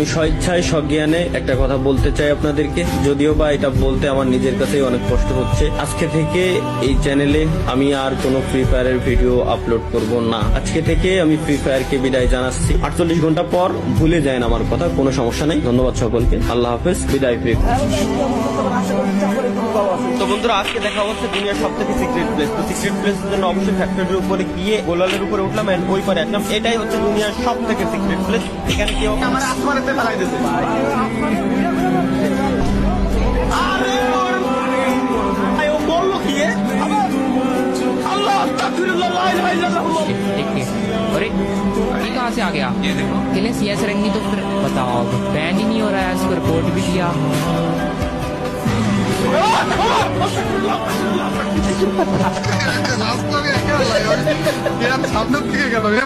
আমি স্বেচ্ছায় সজ্ঞানে একটা কথা বলতে চাই আপনাদেরকে, যদিও বা এটা বলতে আমার নিজের কাছেই অনেক কষ্ট হচ্ছে। আজকে থেকে এই চ্যানেলে আমি আর কোনো ফ্রি ফায়ারের ভিডিও আপলোড করব না। আজকে থেকে আমি ফ্রি ফায়ারকে বিদায় জানাচ্ছি। 48 ঘন্টা পর ভুলে যায় না আমার কথা, কোনো সমস্যা নেই। ধন্যবাদ সকলকে, আল্লাহ হাফেজ, বিদায় ফ্রি ফায়ার। তো বন্ধুরা, আজকে দেখা হচ্ছে দুনিয়ার সব থেকে সিক্রেট প্লেস। তো সিক্রেট প্লেসের জন্য অবশ্যই ফ্যাক্টরির উপরে গিয়ে গোলালের উপরে উঠলাম এন্ড ওই পারে আসলাম। এটাই হচ্ছে দুনিয়ার সব থেকে সিক্রেট প্লেস। এখানে কেউ আমার আসমানেতে ফেলাই দিতে বললো কি আল্লাহ আস্তাগফিরুল্লাহ লা ইলাহা ইল্লাল্লাহ। अरे ये कहाँ से आ गया? कहले सीएस रैंक नहीं तो फिर बताओ, बैन ही नहीं हो रहा है, इसको रिपोर्ट भी दिया। রাস্তা আমি একা